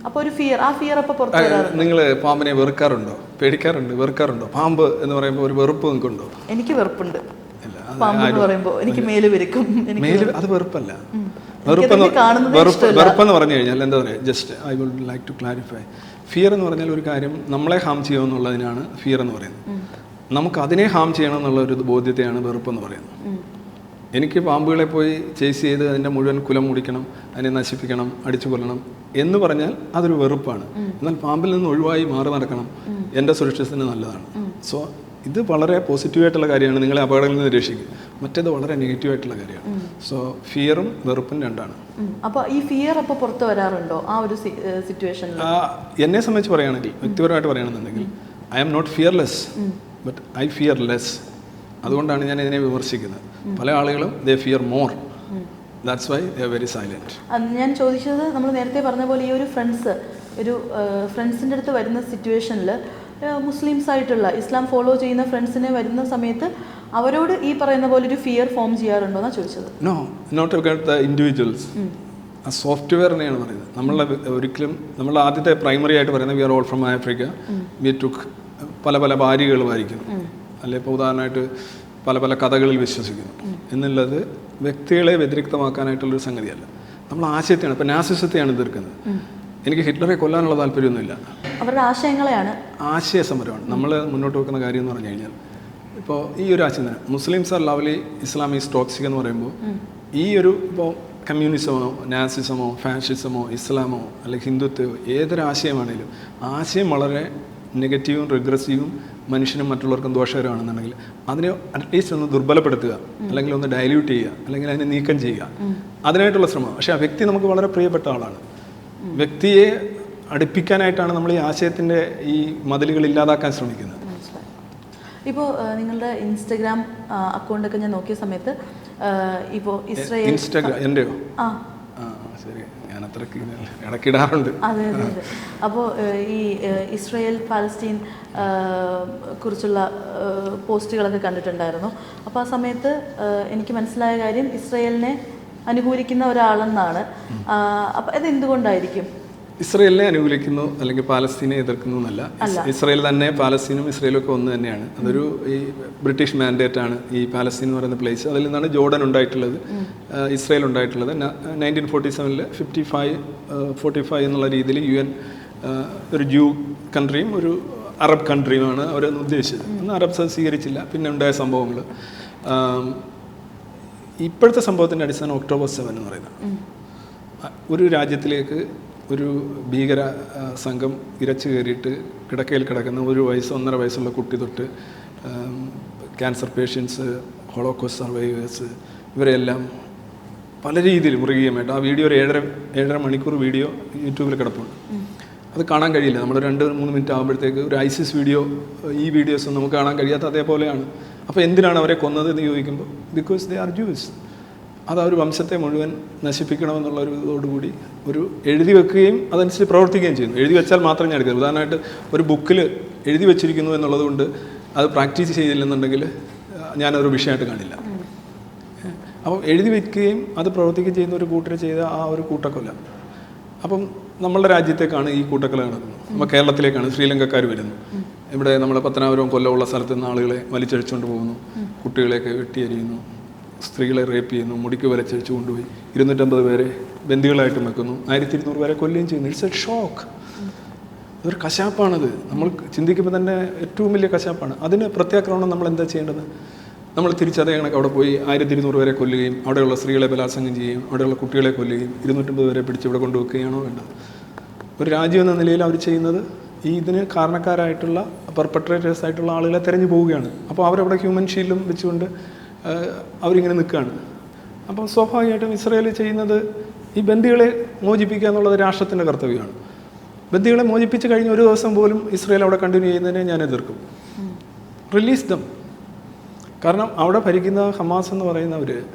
അപ്പോൾ ഒരു ഫിയർ, ആ ഫിയർ അപ്പോൾ പുറത്ത് വരാറുണ്ട്. നിങ്ങൾ പാമ്പിനെ വെറുക്കാറുണ്ടോ? പേടിക്കാറുണ്ട്? വെറുക്കാറുണ്ടോ? പാമ്പ് എന്ന് പറയുമ്പോൾ ഒരു വെറുപ്പ് നിങ്ങൾക്കുണ്ടോ? എനിക്ക് വെറുപ്പുണ്ട്. പാമ്പ് എന്ന് പറയുമ്പോൾ എനിക്ക് മേല് വെറുക്കും. അത് വെറുപ്പല്ല. വെറുപ്പെന്ന് പറഞ്ഞു കഴിഞ്ഞാൽ എന്താ പറയുക, just I would like to clarify. Fear എന്ന് പറഞ്ഞാൽ ഒരു കാര്യം നമ്മളെ ഹാം ചെയ്യുമെന്നുള്ളതിനാണ് ഫിയർ എന്ന് പറയുന്നത്. നമുക്ക് അതിനെ ഹാം ചെയ്യണം എന്നുള്ള ഒരു ബോധ്യത്തെയാണ് വെറുപ്പെന്ന് പറയുന്നത്. എനിക്ക് പാമ്പുകളെ പോയി ചേസ് ചെയ്ത് അതിൻ്റെ മുഴുവൻ കുലം മുടിക്കണം, അതിനെ നശിപ്പിക്കണം, അടിച്ചു കൊല്ലണം എന്ന് പറഞ്ഞാൽ അതൊരു വെറുപ്പാണ്. എന്നാൽ പാമ്പിൽ നിന്ന് ഒഴിവായി മാറി നടക്കണം, എൻ്റെ സുരക്ഷിതത്തിന് നല്ലതാണ്. സോ ഇത് വളരെ പോസിറ്റീവായിട്ടുള്ള കാര്യമാണ്, നിങ്ങളെ അപകടങ്ങളിൽ നിന്ന് രക്ഷിക്കും. മറ്റേത് വളരെ നെഗറ്റീവായിട്ടുള്ള കാര്യമാണ്. സോ ഫിയറും വെറുപ്പും രണ്ടാണ്. അപ്പോൾ ഈ ഫിയർ അപ്പോൾ പുറത്ത് വരാറുണ്ടോ ആ ഒരു സിറ്റുവേഷനിൽ? എന്നെ സംബന്ധിച്ച് പറയുകയാണെങ്കിൽ, വ്യക്തിപരമായിട്ട് പറയുകയാണെന്നുണ്ടെങ്കിൽ, I am not fearless, but I fear less. അതുകൊണ്ടാണ് ഞാൻ ഇതിനെ വിമർശിക്കുന്നത്. പല ആളുകളും they fear more, that's why they are very silent. ഞാൻ ചോദിച്ചത്, നമ്മൾ നേരത്തെ പറഞ്ഞ പോലെ ഈ ഒരു ഫ്രണ്ട്സിൻ്റെ അടുത്ത് വരുന്ന സിറ്റുവേഷനിൽ മുസ്ലിംസ് ആയിട്ടുള്ള ഇസ്ലാം ഫോളോ ചെയ്യുന്ന ഫ്രണ്ട്സിനെ വരുന്ന സമയത്ത് അവരോട് ഈ പറയുന്ന പോലെ ഒരു ഫിയർ ഫോം ചെയ്യാറുണ്ടോ എന്നാണ് ചോദിച്ചത്. No, not about the individuals. ആ സോഫ്റ്റ്വെയറിനെയാണ് പറയുന്നത്. നമ്മൾ ആദ്യത്തെ പ്രൈമറി ആയിട്ട് പറയുന്നത് we are all from Africa, we took പല പല ഭാര്യകൾ വായിക്കുന്നു, അല്ലെ ഇപ്പോൾ ഉദാഹരണമായിട്ട് പല പല കഥകളിൽ വിശ്വസിക്കുന്നു എന്നുള്ളത് വ്യക്തികളെ വ്യതിരിക്തമാക്കാനായിട്ടുള്ളൊരു സംഗതിയല്ല. നമ്മൾ ആശയത്തെയാണ്, ഇപ്പോൾ നാസിസത്തെയാണ് എതിർക്കുന്നത്. എനിക്ക് ഹിറ്റ്ലറെ കൊല്ലാനുള്ള താല്പര്യമൊന്നുമില്ല. അവരുടെ ആശയങ്ങളെയാണ്, ആശയസമരമാണ് നമ്മൾ മുന്നോട്ട് വെക്കുന്ന കാര്യം എന്ന് പറഞ്ഞു കഴിഞ്ഞാൽ. ഇപ്പോൾ ഈ ഒരു ആശയം തന്നെ, Muslims are lovely, Islam is toxic എന്ന് പറയുമ്പോൾ, ഈ ഒരു ഇപ്പോൾ കമ്മ്യൂണിസമോ നാസിസമോ ഫാഷിസമോ ഇസ്ലാമോ അല്ലെങ്കിൽ ഹിന്ദുത്വമോ ഏതൊരാശയമാണെങ്കിലും ആശയം വളരെ നെഗറ്റീവും റിഗ്രസീവും മനുഷ്യനും മറ്റുള്ളവർക്കും ദോഷകരമാണെന്നുണ്ടെങ്കിൽ അതിനെ അറ്റ്ലീസ്റ്റ് ഒന്ന് ദുർബലപ്പെടുത്തുക, അല്ലെങ്കിൽ ഒന്ന് ഡയല്യൂട്ട് ചെയ്യുക, അല്ലെങ്കിൽ അതിനെ നീക്കം ചെയ്യുക, അതിനായിട്ടുള്ള ശ്രമം. പക്ഷേ ആ വ്യക്തി നമുക്ക് വളരെ പ്രിയപ്പെട്ട ആളാണ്. വ്യക്തിയെ അടുപ്പിക്കാനായിട്ടാണ് നമ്മൾ ഈ ആശയത്തിൻ്റെ ഈ മതിലുകൾ ഇല്ലാതാക്കാൻ ശ്രമിക്കുന്നത്. ഇപ്പോൾ നിങ്ങളുടെ ഇൻസ്റ്റഗ്രാം അക്കൗണ്ടൊക്കെ ഞാൻ നോക്കിയ സമയത്ത് ഇപ്പോൾ ഇൻസ്റ്റാഗ്രാം എൻ്റെയോ? ശരി, ഞാൻ അത്രയ്ക്ക് ഇടക്കിടാറുണ്ട്. അതെ അതെ അതെ. അപ്പോൾ ഈ ഇസ്രയേൽ പാലസ്തീൻ കുറിച്ചുള്ള പോസ്റ്റുകളൊക്കെ കണ്ടിട്ടുണ്ടായിരുന്നു. അപ്പോൾ ആ സമയത്ത് എനിക്ക് മനസ്സിലായ കാര്യം ഇസ്രയേലിനെ അനുകൂലിക്കുന്ന ഒരാളെന്നാണ്. അപ്പം അത് എന്തുകൊണ്ടായിരിക്കും? ഇസ്രയേലിനെ അനുകൂലിക്കുന്നു അല്ലെങ്കിൽ പാലസ്തീനെ എതിർക്കുന്നു എന്നല്ല. ഇസ്രയേൽ തന്നെ, പാലസ്തീനും ഇസ്രയേലും ഒക്കെ ഒന്ന് തന്നെയാണ്. അതൊരു ഈ ബ്രിട്ടീഷ് മാൻഡേറ്റ് ആണ് ഈ പാലസ്തീൻ എന്ന് പറയുന്ന പ്ലേസ്. അതിൽ നിന്നാണ് ജോർഡൻ ഉണ്ടായിട്ടുള്ളത്, ഇസ്രയേൽ ഉണ്ടായിട്ടുള്ളത്. 1947 55-45 എന്നുള്ള രീതിയിൽ UN ഒരു ജൂ കൺട്രിയും ഒരു അറബ് കൺട്രിയുമാണ് അവരൊന്ന് ഉദ്ദേശിച്ചത്. അന്ന് അറബ്സ് സ്വീകരിച്ചില്ല. പിന്നെ ഉണ്ടായ സംഭവങ്ങൾ, ഇപ്പോഴത്തെ സംഭവത്തിൻ്റെ അടിസ്ഥാനം October 7 എന്ന് പറയുന്നത്. ഒരു രാജ്യത്തിലേക്ക് ഒരു ഭീകര സംഘം ഇരച്ചു കയറിയിട്ട് കിടക്കയിൽ കിടക്കുന്ന 1 വയസ്സ് 1.5 വയസ്സുള്ള കുട്ടി തൊട്ട് ക്യാൻസർ പേഷ്യൻസ്, ഹോളോകോസ്റ്റ് സർവൈവേഴ്സ്, ഇവരെല്ലാം പല രീതിയിൽ മൃഗീയമായിട്ട് ആ വീഡിയോ ഒരു 7.5 മണിക്കൂർ വീഡിയോ യൂട്യൂബിൽ കിടപ്പുണ്ട്. അത് കാണാൻ കഴിയില്ല. നമ്മൾ 2-3 മിനിറ്റ് ആകുമ്പോഴത്തേക്ക് ഒരു ഐസിസ് വീഡിയോ, ഈ വീഡിയോസ് നമുക്ക് കാണാൻ കഴിയാത്ത അതേപോലെയാണ്. അപ്പോൾ എന്തിനാണ് അവരെ കൊന്നത് എന്ന് ചോദിക്കുമ്പോൾ ബിക്കോസ് ദേ ആർ ജൂസ്. അത് ആ ഒരു വംശത്തെ മുഴുവൻ നശിപ്പിക്കണമെന്നുള്ള ഒരു ഇതോടുകൂടി ഒരു എഴുതി വെക്കുകയും അതനുസരിച്ച് പ്രവർത്തിക്കുകയും ചെയ്യുന്നു. എഴുതി വെച്ചാൽ മാത്രം ഞാൻ എടുക്കുന്നത്. ഉദാഹരണമായിട്ട് ഒരു ബുക്കിൽ എഴുതി വെച്ചിരിക്കുന്നു എന്നുള്ളത് കൊണ്ട് അത് പ്രാക്ടീസ് ചെയ്തില്ലെന്നുണ്ടെങ്കിൽ ഞാനതൊരു വിഷയമായിട്ട് കാണില്ല. അപ്പം എഴുതി വെക്കുകയും അത് പ്രവർത്തിക്കുകയും ചെയ്യുന്ന ഒരു കൂട്ടർ ചെയ്ത ആ ഒരു കൂട്ടക്കൊല. അപ്പം നമ്മളുടെ രാജ്യത്തേക്കാണ് ഈ കൂട്ടക്കൊല നടക്കുന്നത്. നമ്മൾ കേരളത്തിലേക്കാണ് ശ്രീലങ്കക്കാർ വരുന്നു. ഇവിടെ നമ്മൾ പത്തനാപുരം കൊല്ലമുള്ള സ്ഥലത്ത് നിന്ന് ആളുകളെ വലിച്ചഴിച്ചുകൊണ്ട് പോകുന്നു, കുട്ടികളെയൊക്കെ വെട്ടിയെരിയുന്നു, സ്ത്രീകളെ റേപ്പ് ചെയ്യുന്നു, മുടിക്ക് വലിച്ചഴിച്ചു കൊണ്ടുപോയി 250 പേരെ ബന്ദികളായിട്ട് വെക്കുന്നു, 1200 പേരെ കൊല്ലുകയും ചെയ്യുന്നു. It's A shock. അതൊരു കശാപ്പാണത്. നമ്മൾ ചിന്തിക്കുമ്പോൾ തന്നെ ഏറ്റവും വലിയ കശാപ്പാണ്. അതിന് പ്രത്യാക്രമണം നമ്മൾ എന്താ ചെയ്യേണ്ടത്? നമ്മൾ തിരിച്ചതേ കണക്ക് അവിടെ പോയി 1200 പേരെ കൊല്ലുകയും അവിടെയുള്ള സ്ത്രീകളെ ബലാത്സംഗം ചെയ്യുകയും അവിടെയുള്ള കുട്ടികളെ കൊല്ലുകയും 250 പേരെ പിടിച്ച് ഇവിടെ കൊണ്ടുവെക്കുകയാണോ വേണ്ടത്? ഒരു രാജ്യം എന്ന നിലയിൽ അവർ ചെയ്യുന്നത് ഇതിന് കാരണക്കാരായിട്ടുള്ള പെർപെട്രേറ്റേഴ്സ് ആയിട്ടുള്ള ആളുകളെ തിരഞ്ഞു പോവുകയാണ്. അപ്പോൾ അവരവിടെ ഹ്യൂമൻ ഷീൽഡും വെച്ചുകൊണ്ട് അവരിങ്ങനെ നിൽക്കുകയാണ്. അപ്പം സ്വാഭാവികമായിട്ടും ഇസ്രായേൽ ചെയ്യുന്നത് ഈ ബന്ദികളെ മോചിപ്പിക്കുക എന്നുള്ളത് രാഷ്ട്രത്തിൻ്റെ കർത്തവ്യമാണ്. ബന്ദികളെ മോചിപ്പിച്ച് കഴിഞ്ഞ ഒരു ദിവസം പോലും ഇസ്രായേൽ അവിടെ കണ്ടിന്യൂ ചെയ്യുന്നതിനെ ഞാൻ എതിർക്കും. Release them. കാരണം അവിടെ ഭരിക്കുന്ന ഹമാസ് എന്ന് പറയുന്നവർ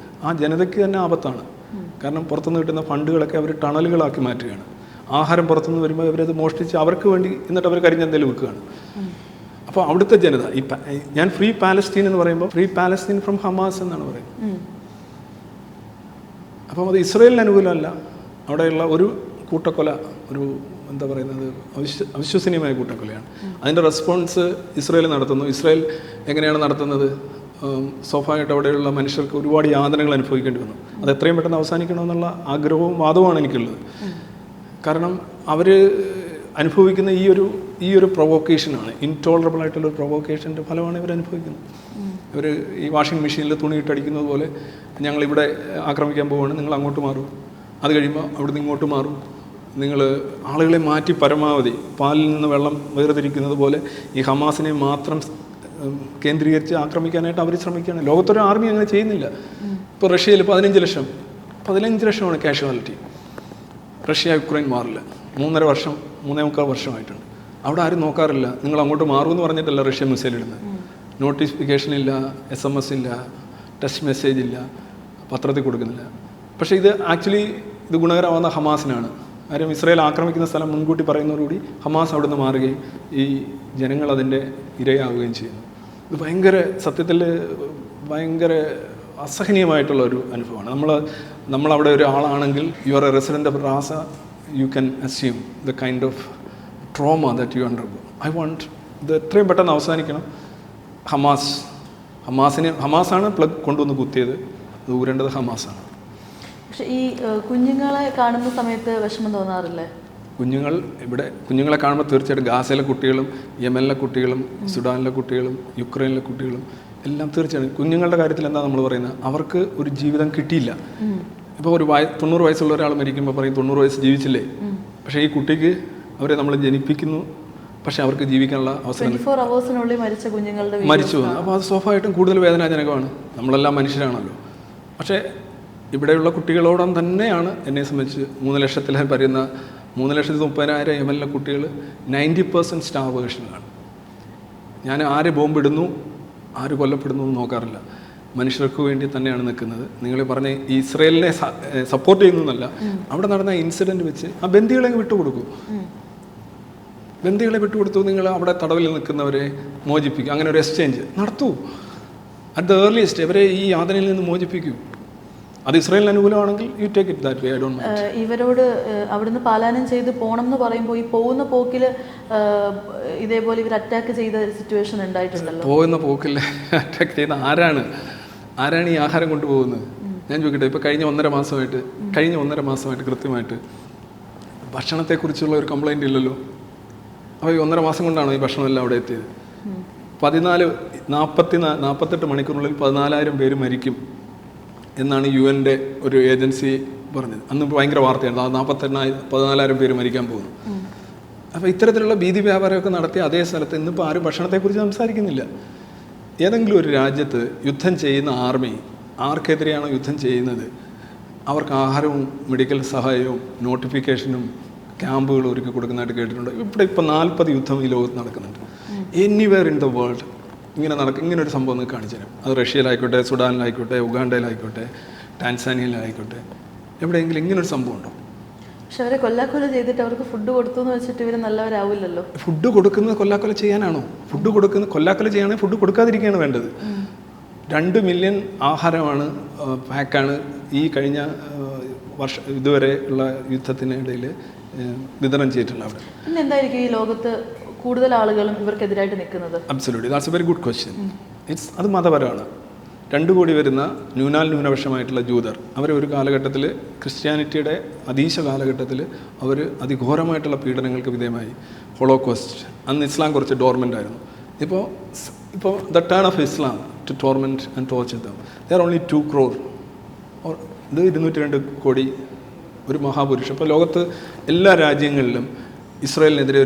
ആ ജനതയ്ക്ക് തന്നെ ആപത്താണ്. കാരണം പുറത്തുനിന്ന് കിട്ടുന്ന ഫണ്ടുകളൊക്കെ അവർ ടണലുകളാക്കി മാറ്റുകയാണ്. ആഹാരം പുറത്തുനിന്ന് വരുമ്പോൾ അവരത് മോഷ്ടിച്ച് അവർക്ക് വേണ്ടി എന്നിട്ട് അവർ കരിഞ്ഞെന്തെങ്കിലും വെക്കുകയാണ്. അപ്പോൾ അവിടുത്തെ ജനത ഞാൻ ഫ്രീ പാലസ്തീൻ എന്ന് പറയുമ്പോൾ ഫ്രീ പാലസ്തീൻ ഫ്രം ഹമാസ് എന്നാണ് പറയുന്നത്. അപ്പം അത് ഇസ്രായേലിന് അനുകൂലമല്ല. അവിടെയുള്ള ഒരു കൂട്ടക്കൊല, ഒരു എന്താ പറയുന്നത്, അവിശ്വസനീയമായ കൂട്ടക്കൊലയാണ്. അതിൻ്റെ റെസ്പോൺസ് ഇസ്രായേൽ നടത്തുന്നു. ഇസ്രായേൽ എങ്ങനെയാണ് നടത്തുന്നത്? സ്വാഭാവികമായിട്ട് അവിടെയുള്ള മനുഷ്യർക്ക് ഒരുപാട് യാതനകൾ അനുഭവിക്കേണ്ടി വന്നു. അത് എത്രയും പെട്ടെന്ന് അവസാനിക്കണമെന്നുള്ള ആഗ്രഹവും വാദവുമാണ് എനിക്കുള്ളത്. കാരണം അവർ അനുഭവിക്കുന്ന ഈ ഒരു പ്രൊവോക്കേഷനാണ്, ഇൻടോളറബിൾ ആയിട്ടുള്ള പ്രൊവോക്കേഷൻ്റെ ഫലമാണ് ഇവർ അനുഭവിക്കുന്നത്. ഇവർ ഈ വാഷിംഗ് മെഷീനിൽ തുണിയിട്ടടിക്കുന്നത് പോലെ ഞങ്ങളിവിടെ ആക്രമിക്കാൻ പോവുകയാണ്, നിങ്ങൾ അങ്ങോട്ട് മാറും, അത് കഴിയുമ്പോൾ അവിടുന്ന് ഇങ്ങോട്ട് മാറും, നിങ്ങൾ ആളുകളെ മാറ്റി പരമാവധി പാലിൽ നിന്ന് വെള്ളം വേർതിരിക്കുന്നത് പോലെ ഈ ഹമാസിനെ മാത്രം കേന്ദ്രീകരിച്ച് ആക്രമിക്കാനായിട്ട് അവർ ശ്രമിക്കുകയാണ്. ലോകത്തൊരു ആർമി അങ്ങനെ ചെയ്യുന്നില്ല. ഇപ്പോൾ റഷ്യയിൽ 15 ലക്ഷമാണ് കാഷ്വാലിറ്റി. റഷ്യ യുക്രൈൻ വാറിൽ 3.25 വർഷമായിട്ടുണ്ട്. അവിടെ ആരും നോക്കാറില്ല. നിങ്ങൾ അങ്ങോട്ട് മാറുമെന്ന് പറഞ്ഞിട്ടല്ല റഷ്യ മിസൈൽ ഇടുന്നത്. നോട്ടിഫിക്കേഷൻ ഇല്ല, SMS ഇല്ല, ടെക്സ്റ്റ് മെസ്സേജ് ഇല്ല, പത്രത്തിൽ കൊടുക്കുന്നില്ല. പക്ഷേ ഇത് ആക്ച്വലി ഇത് ഗുണകരമാകുന്ന ഹമാസിനാണ്. കാര്യം ഇസ്രായേൽ ആക്രമിക്കുന്ന സ്ഥലം മുൻകൂട്ടി പറയുന്നതോടുകൂടി ഹമാസ് അവിടുന്ന് മാറുകയും ഈ ജനങ്ങൾ അതിൻ്റെ ഇരയാവുകയും ചെയ്യുന്നു. ഇത് സത്യത്തിൽ ഭയങ്കര അസഹനീയമായിട്ടുള്ള ഒരു അനുഭവമാണ്. നമ്മളവിടെ ഒരാളാണെങ്കിൽ you are A resident of Raza, you can assume the kind of trauma that you undergo. I want ഇത് എത്രയും പെട്ടെന്ന് അവസാനിക്കണം. ഹമാസാണ് പ്ലഗ് കൊണ്ടുവന്ന് കുത്തിയത്. അത് ഊരേണ്ടത് ഹമാസാണ്. പക്ഷെ ഈ കുഞ്ഞുങ്ങളെ കാണുന്ന സമയത്ത് വിഷമം തോന്നാറില്ലേ? കുഞ്ഞുങ്ങളെ കാണുമ്പോൾ തീർച്ചയായിട്ടും ഗാസയിലെ കുട്ടികളും യമനിലെ കുട്ടികളും സുഡാനിലെ കുട്ടികളും യുക്രൈനിലെ കുട്ടികളും എല്ലാം തീർച്ചയായിട്ടും കുഞ്ഞുങ്ങളുടെ കാര്യത്തിൽ എന്താ നമ്മൾ പറയുന്നത്, അവർക്ക് ഒരു ജീവിതം കിട്ടിയില്ല. ഇപ്പോൾ 90 വയസ്സുള്ള ഒരാൾ മരിക്കുമ്പോൾ പറയും 90 വയസ്സ് ജീവിച്ചില്ലേ. പക്ഷേ ഈ കുട്ടിക്ക് അവരെ നമ്മൾ ജനിപ്പിക്കുന്നു, പക്ഷെ അവർക്ക് ജീവിക്കാനുള്ള അവസരം 24 hours മരിച്ച കുഞ്ഞുങ്ങളുടെ മരിച്ചു വന്നു. അപ്പോൾ അത് സ്വാഭാവികമായിട്ടും കൂടുതൽ വേദനാജനകമാണ്. നമ്മളെല്ലാം മനുഷ്യരാണല്ലോ. പക്ഷേ ഇവിടെയുള്ള കുട്ടികളോടൊപ്പം തന്നെയാണ് എന്നെ സംബന്ധിച്ച് 3 ലക്ഷത്തിൽ പറയുന്ന 3,30,000 യമനിലെ കുട്ടികൾ 90% സ്റ്റാർവേഷനിലാണ്. ഞാൻ ആര് ബോംബിടുന്നു, ആര് കൊല്ലപ്പെടുന്നു എന്ന് നോക്കാറില്ല. മനുഷ്യർക്ക് വേണ്ടി തന്നെയാണ് നിൽക്കുന്നത്. നിങ്ങൾ പറഞ്ഞ ഇസ്രായേലിനെ സപ്പോർട്ട് ചെയ്യുന്നതല്ല, അവിടെ നടന്ന ഇൻസിഡൻറ്റ് വെച്ച് ആ ബന്ദികളെ വിട്ടുകൊടുക്കൂ. ബന്ദികളെ വിട്ടുകൊടുത്തു, നിങ്ങൾ അവിടെ തടവിൽ നിൽക്കുന്നവരെ മോചിപ്പിക്കും. അങ്ങനെ ഒരു എക്സ്ചേഞ്ച് നടത്തൂ. അറ്റ് ദ ഏർലിയസ്റ്റ് ഇവരെ ഈ യാതനയിൽ നിന്ന് മോചിപ്പിക്കൂ. അത് ഇസ്രായേലിന് അനുകൂലമാണെങ്കിൽ you take it that way. I don't mind. ഇവരോട് അവിടുന്ന് പാലായനം ചെയ്ത് പോകണം എന്ന് പറയുമ്പോൾ ഈ പോകുന്ന പോക്കിൽ ഇതേപോലെ ഇവർ അറ്റാക്ക് ചെയ്ത സിറ്റുവേഷൻ ഉണ്ടായിട്ടുണ്ടല്ലോ. പോകുന്ന പോക്കിൽ അറ്റാക്ക് ചെയ്യുന്ന ആരാണ് ഈ ആഹാരം കൊണ്ടുപോകുന്നത്? ഞാൻ ചോദിക്കട്ടെ, ഇപ്പോൾ കഴിഞ്ഞ 1.5 മാസമായിട്ട് കൃത്യമായിട്ട് ഭക്ഷണത്തെക്കുറിച്ചുള്ള ഒരു കംപ്ലൈൻറ്റ് ഇല്ലല്ലോ. അപ്പോൾ ഈ 1.5 മാസം കൊണ്ടാണോ ഈ ഭക്ഷണമെല്ലാം അവിടെ എത്തിയത്? 48 മണിക്കൂറിനുള്ളിൽ 14,000 പേര് മരിക്കും എന്നാണ് UN ഒരു ഏജൻസി പറഞ്ഞത്. അന്ന് ഭയങ്കര വാർത്തയാണ്. 14,000 പേര് മരിക്കാൻ പോകുന്നു. അപ്പോൾ ഇത്തരത്തിലുള്ള ഭീതി വ്യാപാരമൊക്കെ നടത്തിയ അതേ സ്ഥലത്ത് ഇന്നിപ്പോൾ ആരും ഭക്ഷണത്തെക്കുറിച്ച് സംസാരിക്കുന്നില്ല. ഏതെങ്കിലും ഒരു രാജ്യത്ത് യുദ്ധം ചെയ്യുന്ന ആർമി ആർക്കെതിരെയാണോ യുദ്ധം ചെയ്യുന്നത് അവർക്ക് ആഹാരവും മെഡിക്കൽ സഹായവും നോട്ടിഫിക്കേഷനും ക്യാമ്പുകളും ഒരുക്കി കൊടുക്കുന്നതായിട്ട് കേട്ടിട്ടുണ്ട്. ഇവിടെ ഇപ്പോൾ 40 യുദ്ധം ഈ ലോകത്ത് നടക്കുന്നുണ്ട്. എനിവെയർ ഇൻ ദ വേൾഡ് ഇങ്ങനൊരു സംഭവം നിങ്ങൾക്ക് കാണിച്ചു തരാം. അത് റഷ്യയിലായിക്കോട്ടെ, സുഡാനിലായിക്കോട്ടെ, ഉഗാണ്ടയിലായിക്കോട്ടെ, ടാൻസാനിയയിലായിക്കോട്ടെ, എവിടെയെങ്കിലും ഇങ്ങനൊരു സംഭവം ഉണ്ടോ? പക്ഷെ അവരെ കൊല്ലാക്കൊല ചെയ്തിട്ട് അവർക്ക് ഫുഡ് കൊടുത്തു എന്ന് വെച്ചിട്ട് ഇവർ നല്ലവരാവില്ലല്ലോ. ഫുഡ് കൊടുക്കുന്നത് കൊല്ലാക്കൊല ചെയ്യാനാണോ? കൊല്ലാക്കൊല ചെയ്യാണെങ്കിൽ ഫുഡ് കൊടുക്കാതിരിക്കുകയാണ് വേണ്ടത്. 2 മില്യൺ ആഹാരമാണ് പാക്കാണ് ഈ കഴിഞ്ഞ ഇതുവരെ ഉള്ള യുദ്ധത്തിനിടയിൽ വിതരണം ചെയ്തിട്ടുള്ള അവിടെ. പിന്നെ എന്തായിരിക്കും ഈ ലോകത്ത് കൂടുതൽ ആളുകളും ഇവർക്കെതിരായിട്ട് നിൽക്കുന്നത്? Absolutely, that's A very good question. അത് മതപരമാണ്. 2 കോടി വരുന്ന ന്യൂനപക്ഷമായിട്ടുള്ള ജൂതർ, അവർ ഒരു കാലഘട്ടത്തിൽ ക്രിസ്ത്യാനിറ്റിയുടെ അതീശ കാലഘട്ടത്തിൽ അവർ അതിഘോരമായിട്ടുള്ള പീഡനങ്ങൾക്ക് വിധേയമായി. ഹോളോകോസ്റ്റ്, അന്ന് ഇസ്ലാം കുറച്ച് ഡോർമെൻ്റ് ആയിരുന്നു. ഇപ്പോൾ the turn of Islam to torment and torture them, they are only 2 crore. ഇത് 202 കോടി ഒരു മഹാപുരുഷൻ. ഇപ്പോൾ ലോകത്ത് എല്ലാ രാജ്യങ്ങളിലും ഇസ്രായേലിനെതിരെ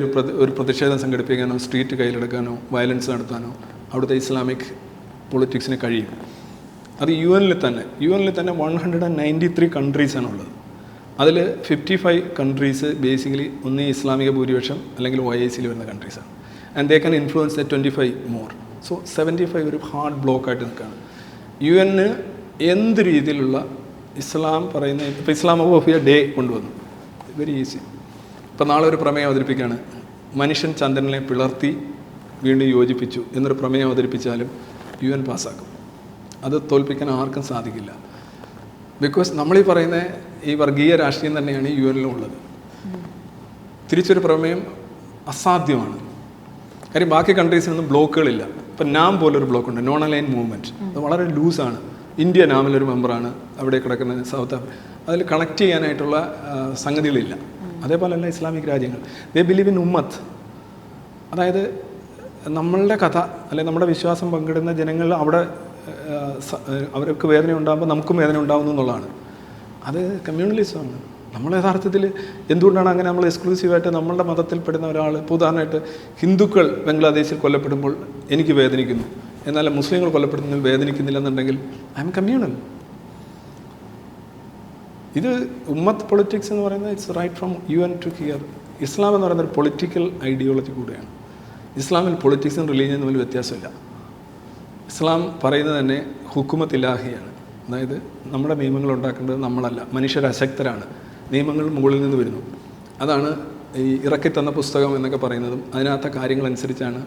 ഒരു പ്രതിഷേധം സംഘടിപ്പിക്കാനോ സ്ട്രീറ്റ് കയ്യിലെടുക്കാനോ വയലൻസ് നടത്താനോ അവിടുത്തെ ഇസ്ലാമിക് പൊളിറ്റിക്സിന് കഴിയും. അത് യു എനിൽ തന്നെ 193 കൺട്രീസാണുള്ളത്. അതിൽ 55 കൺട്രീസ് ബേസിക്കലി ഒന്നീ ഇസ്ലാമിക ഭൂരിപക്ഷം അല്ലെങ്കിൽ OIC വരുന്ന കൺട്രീസാണ്. And they can influence 25 more. So 75 ഒരു ഹാർഡ് ബ്ലോക്കായിട്ട് നിൽക്കുകയാണ്. UN എന്ത് രീതിയിലുള്ള ഇസ്ലാം പറയുന്ന, ഇപ്പോൾ ഇസ്ലാമോഫിയ ഡേ കൊണ്ടുവന്നു, വെരി ഈസി. ഇപ്പോൾ നാളെ ഒരു പ്രമേയം അവതരിപ്പിക്കുകയാണ്, മനുഷ്യൻ ചന്ദ്രനെ പിളർത്തി വീണ്ടും യോജിപ്പിച്ചു എന്നൊരു പ്രമേയം അവതരിപ്പിച്ചാലും UN പാസ്സാക്കും. അത് തോൽപ്പിക്കാൻ ആർക്കും സാധിക്കില്ല. ബിക്കോസ് നമ്മളീ പറയുന്ന ഈ വർഗീയ രാഷ്ട്രീയം തന്നെയാണ് UN ഉള്ളത്. തിരിച്ചൊരു പ്രമേയം അസാധ്യമാണ്. കാര്യം ബാക്കി കൺട്രീസിനൊന്നും ബ്ലോക്കുകളില്ല. ഇപ്പം നാം പോലൊരു ബ്ലോക്കുണ്ട്, നോൺ അലൈൻ മൂവ്മെൻറ്റ്. അത് വളരെ ലൂസാണ്. ഇന്ത്യ നാമിലൊരു മെമ്പറാണ്, അവിടെ കിടക്കുന്ന സൗത്ത് ആഫ്രിക്ക. അതിൽ കണക്ട് ചെയ്യാനായിട്ടുള്ള സംഗതികളില്ല. അതേപോലെയല്ല ഇസ്ലാമിക് രാജ്യങ്ങൾ. ദേ ബിലീവ് ഇൻ ഉമ്മത്ത്. അതായത് നമ്മളുടെ കഥ അല്ലെങ്കിൽ നമ്മുടെ വിശ്വാസം പങ്കിടുന്ന ജനങ്ങൾ അവിടെ അവർക്ക് വേദന ഉണ്ടാകുമ്പോൾ നമുക്കും വേദന ഉണ്ടാകുന്നു എന്നുള്ളതാണ്. അത് കമ്മ്യൂണലിസമാണ്. നമ്മൾ യഥാർത്ഥത്തിൽ എന്തുകൊണ്ടാണ് അങ്ങനെ നമ്മൾ എക്സ്ക്ലൂസീവായിട്ട് നമ്മളുടെ മതത്തിൽപ്പെടുന്ന ഒരാൾ, ഇപ്പോൾ ഉദാഹരണമായിട്ട് ഹിന്ദുക്കൾ ബംഗ്ലാദേശിൽ കൊല്ലപ്പെടുമ്പോൾ എനിക്ക് വേദനിക്കുന്നു, എന്നാൽ മുസ്ലിങ്ങൾ കൊല്ലപ്പെടുന്നതിൽ വേദനിക്കുന്നില്ലെന്നുണ്ടെങ്കിൽ ഐ എം കമ്മ്യൂണൽ. ഇത് ഉമ്മത്ത് പൊളിറ്റിക്സ് എന്ന് പറയുന്നത് it's right from UN to here. ഇസ്ലാം എന്ന് പറയുന്ന ഒരു പൊളിറ്റിക്കൽ ഐഡിയോളജി കൂടെയാണ്. ഇസ്ലാമിൽ പൊളിറ്റിക്സും റിലീജിയനും തമ്മിൽ വ്യത്യാസമില്ല. ഇസ്ലാം പറയുന്നത് തന്നെ ഹുക്കുമത്ത് ഇലാഹിയാണ്. അതായത് നമ്മുടെ നിയമങ്ങൾ ഉണ്ടാക്കേണ്ടത് നമ്മളല്ല, മനുഷ്യർ അശക്തരാണ്, നിയമങ്ങൾ മുകളിൽ നിന്ന് വരുന്നു. അതാണ് ഈ ഇറക്കിത്തന്ന പുസ്തകം എന്നൊക്കെ പറയുന്നതും അതിനകത്തെ കാര്യങ്ങളനുസരിച്ചാണ്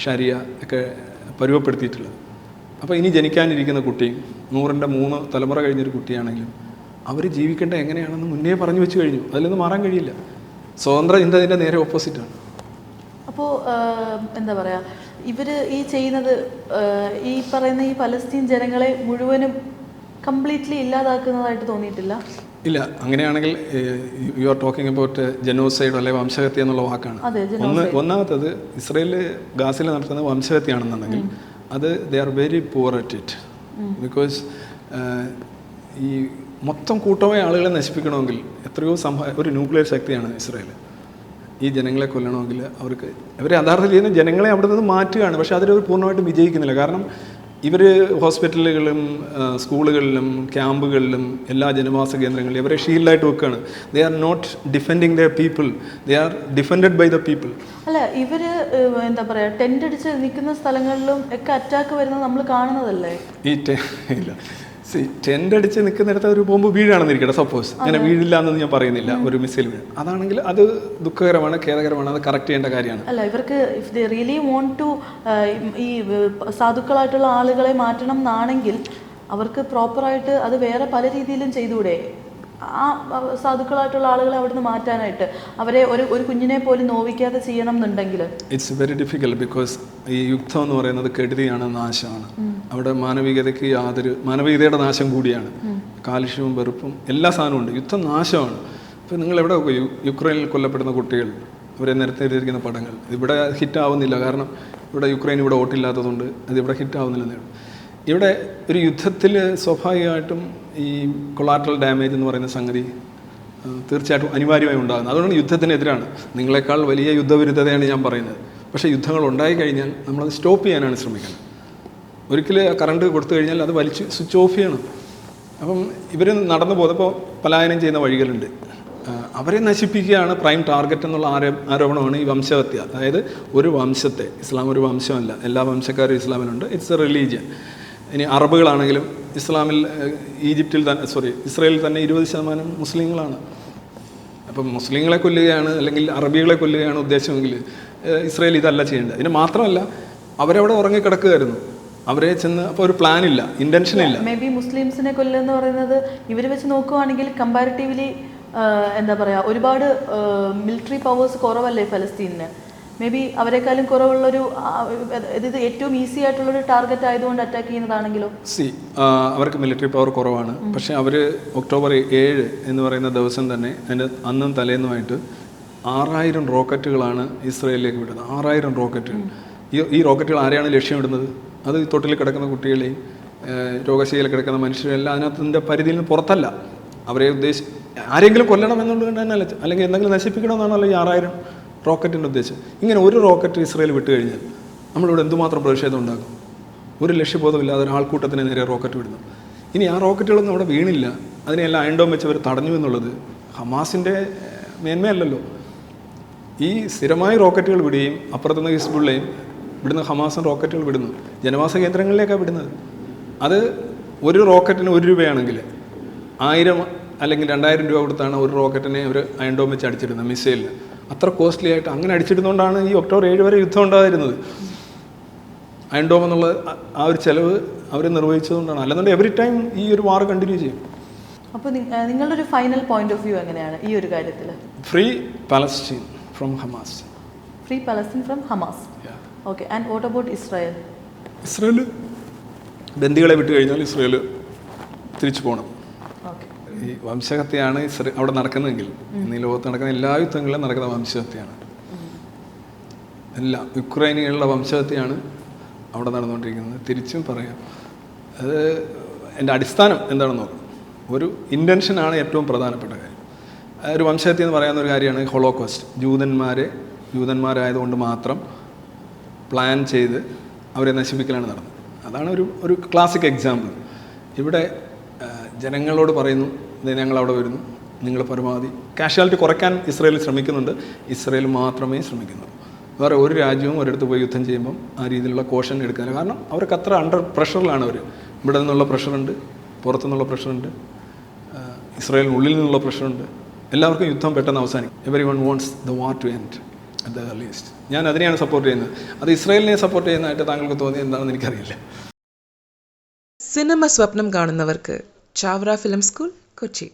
ഷരിയ ഒക്കെ പരുവപ്പെടുത്തിയിട്ടുള്ളത്. അപ്പോൾ ഇനി ജനിക്കാനിരിക്കുന്ന കുട്ടിയും 100ൻ്റെ 3 തലമുറ കഴിഞ്ഞൊരു കുട്ടിയാണെങ്കിലും അവർ ജീവിക്കേണ്ട എങ്ങനെയാണെന്ന് മുന്നേ പറഞ്ഞു വെച്ച് കഴിഞ്ഞു. അതിലൊന്നും മാറാൻ കഴിയില്ല. സ്വതന്ത്ര ചിന്ത അതിൻ്റെ നേരെ ഓപ്പോസിറ്റാണ്. അപ്പോൾ എന്താ പറയുക, ഇവർ ഈ ചെയ്യുന്നത് ഈ പറയുന്ന ഈ പലസ്തീൻ ജനങ്ങളെ മുഴുവനും കംപ്ലീറ്റ്ലി ഇല്ലാതാക്കുന്നതായിട്ട് തോന്നിയിട്ടില്ല? ഇല്ല, അങ്ങനെയാണെങ്കിൽ you are talking about genocide അല്ലെങ്കിൽ വംശഹത്യ എന്നുള്ള വാക്കാണ്. ഒന്നാമത്തത് ഇസ്രയേൽ ഗാസയിൽ നടത്തുന്ന വംശഹത്യയാണെന്നുണ്ടെങ്കിൽ അത് ദേ are very poor at it. Because ഈ മൊത്തം കൂട്ടമായ ആളുകളെ നശിപ്പിക്കണമെങ്കിൽ എത്രയോ ഒരു ന്യൂക്ലിയർ ശക്തിയാണ് ഇസ്രയേൽ. ഈ ജനങ്ങളെ കൊല്ലണമെങ്കിൽ അവരെ യഥാർത്ഥത്തിൽ ചെയ്യുന്ന ജനങ്ങളെ അവിടെ നിന്ന് മാറ്റുകയാണ്. പക്ഷേ അതിലവർ പൂർണ്ണമായിട്ടും വിജയിക്കുന്നില്ല. കാരണം ഇവർ ഹോസ്പിറ്റലുകളിലും സ്കൂളുകളിലും ക്യാമ്പുകളിലും എല്ലാ ജനവാസ കേന്ദ്രങ്ങളിലും ഇവരെ ഷീൽഡായിട്ട് വെക്കുകയാണ്. They are not defending their people, they are defended by the people. അല്ല, ഇവർ എന്താ പറയുക, ടെൻ്റ് അടിച്ച് നിൽക്കുന്ന സ്ഥലങ്ങളിലും ഒക്കെ അറ്റാക്ക് വരുന്നത് നമ്മൾ കാണുന്നതല്ലേ? ഇല്ല, ടെൻ്റ് അടിച്ച് നിൽക്കുന്നിടത്ത് ഒരു ബോംബ് വീഴാണെന്നിരിക്കട്ടെ, സപ്പോസ്. അങ്ങനെ വീഴില്ല എന്ന് ഞാൻ പറയുന്നില്ല, ഒരു മിസൈൽ വീഴും. അതാണെങ്കിൽ അത് ദുഃഖകരമാണ്, ഖേദകരമാണ്, അത് കറക്റ്റ് ചെയ്യേണ്ട കാര്യമാണ്. അല്ല, ഇവർക്ക് if they really want to ഈ സാധുക്കളായിട്ടുള്ള ആളുകളെ മാറ്റണം എന്നാണെങ്കിൽ അവർക്ക് പ്രോപ്പറായിട്ട് അത് വേറെ പല രീതിയിലും ചെയ്തുകൂടെ? ആ സാധുക്കളായിട്ടുള്ള ആളുകളെ അവിടുന്ന് മാറ്റാനായിട്ട് അവരെ ഒരു കുഞ്ഞിനെ പോലും നോവിക്കാതെ ചെയ്യണം എന്നുണ്ടെങ്കിൽ ഇറ്റ്സ് വെരി ഡിഫിക്കൽട്ട്. ബിക്കോസ് ഈ യുദ്ധം എന്ന് പറയുന്നത് കെടുതിയാണ്, നാശമാണ്. അവിടെ മാനവികതയുടെ നാശം കൂടിയാണ്. കാലുഷ്യവും വെറുപ്പും എല്ലാ സാധനവും ഉണ്ട്. യുദ്ധം നാശമാണ്. ഇപ്പോൾ നിങ്ങൾ എവിടെ യുക്രൈനിൽ കൊല്ലപ്പെടുന്ന കുട്ടികൾ, അവരെ നിരത്തി എഴുതിയിരിക്കുന്ന പടങ്ങൾ ഇവിടെ ഹിറ്റാവുന്നില്ല. കാരണം ഇവിടെ യുക്രൈൻ ഇവിടെ വോട്ടില്ലാത്തതുകൊണ്ട് അത് ഇവിടെ ഹിറ്റാവുന്നില്ലെന്നേ ഉള്ളൂ. ഇവിടെ ഒരു യുദ്ധത്തിൽ സ്വാഭാവികമായിട്ടും ഈ കൊളാട്രൽ ഡാമേജ് എന്ന് പറയുന്ന സംഗതി തീർച്ചയായിട്ടും അനിവാര്യമായി ഉണ്ടാകുന്നത്. അതുകൊണ്ട് യുദ്ധത്തിനെതിരാണ്. നിങ്ങളെക്കാൾ വലിയ യുദ്ധവിരുദ്ധതയാണ് ഞാൻ പറയുന്നത്. പക്ഷേ യുദ്ധങ്ങൾ ഉണ്ടായിക്കഴിഞ്ഞാൽ നമ്മളത് സ്റ്റോപ്പ് ചെയ്യാനാണ് ശ്രമിക്കുന്നത്. ഒരിക്കൽ കറണ്ട് കൊടുത്തു കഴിഞ്ഞാൽ അത് വലിച്ച് സ്വിച്ച് ഓഫ് ചെയ്യണം. അപ്പം ഇവർ നടന്നു പോകുന്നപ്പോൾ പലായനം ചെയ്യുന്ന വഴികളുണ്ട്. അവരെ നശിപ്പിക്കുകയാണ് പ്രൈം ടാർഗറ്റ് എന്നുള്ള ആരോപണമാണ് ഈ വംശഹത്യ. അതായത് ഒരു വംശത്തെ, ഇസ്ലാം ഒരു വംശമല്ല, എല്ലാ വംശക്കാരും ഇസ്ലാമിലുണ്ട്. It's a religion. ഇനി അറബുകളാണെങ്കിലും ഇസ്ലാമിൽ ഇസ്രായേലിൽ തന്നെ 20% മുസ്ലിങ്ങളാണ്. അപ്പം മുസ്ലിങ്ങളെ കൊല്ലുകയാണ് അല്ലെങ്കിൽ അറബികളെ കൊല്ലുകയാണ് ഉദ്ദേശമെങ്കിൽ ഇസ്രായേൽ ഇതല്ല ചെയ്യേണ്ടത്. ഇതിന് മാത്രമല്ല, അവരവിടെ ഉറങ്ങിക്കിടക്കുകയായിരുന്നു. അവരെ ചെന്ന് അപ്പോൾ ഒരു പ്ലാൻ ഇല്ല, ഇൻറ്റൻഷൻ ഇല്ല. മേ ബി മുസ്ലിംസിനെ കൊല്ലുക എന്ന് പറയുന്നത് ഇവർ വെച്ച് നോക്കുകയാണെങ്കിൽ കമ്പാരിറ്റീവ്ലി എന്താ പറയുക, ഒരുപാട് മിലിറ്ററി പവേഴ്സ് കുറവല്ലേ ഫലസ്തീനിന്? മേ ബി അവരെക്കാളും കുറവുള്ളൊരു ഇത് ഏറ്റവും ഈസി ആയിട്ടുള്ളൊരു ടാർഗറ്റ് ആയതുകൊണ്ട് അറ്റാക്ക് ചെയ്യുന്നതാണെങ്കിലോ? അവർക്ക് മിലിറ്ററി പവർ കുറവാണ്. പക്ഷേ അവർ ഒക്ടോബർ 7 എന്ന് പറയുന്ന ദിവസം തന്നെ അതിൻ്റെ അന്നും തലേന്നുമായിട്ട് 6000 റോക്കറ്റുകളാണ് ഇസ്രയേലിലേക്ക് വിടുന്നത്. 6000 റോക്കറ്റുകൾ. ഈ റോക്കറ്റുകൾ ആരെയാണ് ലക്ഷ്യമിടുന്നത്? അത് തൊട്ടിൽ കിടക്കുന്ന കുട്ടികളെയും രോഗശൈലിയിൽ കിടക്കുന്ന മനുഷ്യരെല്ലാം അതിനകത്തിൻ്റെ പരിധിയിൽ നിന്ന് പുറത്തല്ല. അവരെ ആരെങ്കിലും കൊല്ലണം എന്നുള്ളത് തന്നെ അല്ലെങ്കിൽ എന്തെങ്കിലും നശിപ്പിക്കണമെന്നാണല്ലോ ഈ 6000 റോക്കറ്റിൻ്റെ ഉദ്ദേശം. ഇങ്ങനെ ഒരു റോക്കറ്റ് ഇസ്രയേൽ വിട്ട് കഴിഞ്ഞാൽ നമ്മളിവിടെ എന്തുമാത്രം പ്രതിഷേധം ഉണ്ടാകും? ഒരു ലക്ഷ്യബോധമില്ലാതെ ഒരാൾക്കൂട്ടത്തിന് നേരെ റോക്കറ്റ് വിടുന്നു. ഇനി ആ റോക്കറ്റുകളൊന്നും അവിടെ വീണില്ല, അതിനെല്ലാം അയൺഡോം വെച്ച് അവർ തടഞ്ഞു എന്നുള്ളത് ഹമാസിൻ്റെ മേന്മയല്ലല്ലോ. ഈ സ്ഥിരമായി റോക്കറ്റുകൾ വിടുകയും അപ്പുറത്തുനിന്ന് ഹിസ്ബുള്ളയും ഇവിടുന്ന് ഹമാസും റോക്കറ്റുകൾ വിടുന്നു, ജനവാസ കേന്ദ്രങ്ങളിലേക്കാണ് വിടുന്നത്. അത് ഒരു റോക്കറ്റിന് 1 രൂപയാണെങ്കിൽ 1000 അല്ലെങ്കിൽ 2000 രൂപ കൊടുത്താണ് ഒരു റോക്കറ്റിനെ അവർ അയൺഡോം വെച്ച് അടിച്ചിടുന്നത്, മിസൈലിൽ. അത്ര കോസ്റ്റ്ലി ആയിട്ട് അങ്ങനെ അടിച്ചിടുന്നതുകൊണ്ടാണ് ഈ ഒക്ടോബർ 7 വരെ യുദ്ധം ഉണ്ടായിരുന്നത്. അയൺഡോം എന്നുള്ള ആ ഒരു ചെലവ് അവർ നിർവഹിച്ചതുകൊണ്ടാണ്. അല്ലെന്നുണ്ടെങ്കിൽ എവറി ടൈം ഈ ഒരു വാർ കണ്ടിന്യൂ ചെയ്യും. അപ്പോൾ നിങ്ങളുടെ ഒരു ഫൈനൽ പോയിന്റ് ഓഫ് വ്യൂ എങ്ങനെയാണ് ഈ ഒരു കാര്യത്തിൽ? Free Palestine from Hamas. Free Palestine from Hamas. Okay. And what about Israel? Israel ബന്ദികളെ വിട്ടു കഴിഞ്ഞാൽ ഇസ്രായേൽ തിരിച്ചു പോകണം. ഈ വംശഹത്യയാണ് അവിടെ നടക്കുന്നതെങ്കിൽ, ഇന്ന് ഈ ലോകത്ത് നടക്കുന്ന എല്ലാ യുദ്ധങ്ങളിലും നടക്കുന്ന വംശഹത്യയാണ്. എല്ലാം യുക്രൈനിലുള്ള വംശഹത്യയാണ് അവിടെ നടന്നുകൊണ്ടിരിക്കുന്നത്. തിരിച്ചും പറയാം, അത് എൻ്റെ അടിസ്ഥാനം എന്താണെന്ന് നോക്കണം. ഒരു ഇൻറ്റൻഷനാണ് ഏറ്റവും പ്രധാനപ്പെട്ട കാര്യം. ഒരു വംശഹത്യ എന്ന് പറയുന്ന ഒരു കാര്യമാണ് ഹോളോകോസ്റ്റ്. ജൂതന്മാരായതുകൊണ്ട് മാത്രം പ്ലാൻ ചെയ്ത് അവരെ നശിപ്പിക്കലാണ് നടന്നത്. അതാണ് ഒരു ക്ലാസിക് എക്സാമ്പിൾ. ഇവിടെ ജനങ്ങളോട് പറയുന്നു, ഞങ്ങൾ അവിടെ വരുന്നു, നിങ്ങൾ പരമാവധി കാഷ്വാലിറ്റി കുറയ്ക്കാൻ ഇസ്രയേൽ ശ്രമിക്കുന്നുണ്ട്. ഇസ്രയേൽ മാത്രമേ ശ്രമിക്കുന്നുള്ളൂ. വേറെ ഒരു രാജ്യവും ഒരിടത്ത് പോയി യുദ്ധം ചെയ്യുമ്പം ആ രീതിയിലുള്ള കോഷൻ എടുക്കാനില്ല. കാരണം അവർക്ക് അത്ര അണ്ടർ പ്രഷറിലാണ് അവർ. ഇവിടെ നിന്നുള്ള പ്രഷറുണ്ട്, പുറത്തുനിന്നുള്ള പ്രഷറുണ്ട്, ഇസ്രയേലിനുള്ളിൽ നിന്നുള്ള പ്രഷറുണ്ട്. എല്ലാവർക്കും യുദ്ധം പെട്ടെന്ന് അവസാനിക്കും. Everyone wants the war to end at the earliest. ഞാൻ അതിനെയാണ് സപ്പോർട്ട് ചെയ്യുന്നത്. അത് ഇസ്രയേലിനെ സപ്പോർട്ട് ചെയ്യുന്നതായിട്ട് താങ്കൾക്ക് തോന്നിയത് എന്താണെന്ന് എനിക്കറിയില്ല. സിനിമ സ്വപ്നം കാണുന്നവർക്ക് ചാവറ ഫിലിം സ്കൂൾ, കൊച്ചി.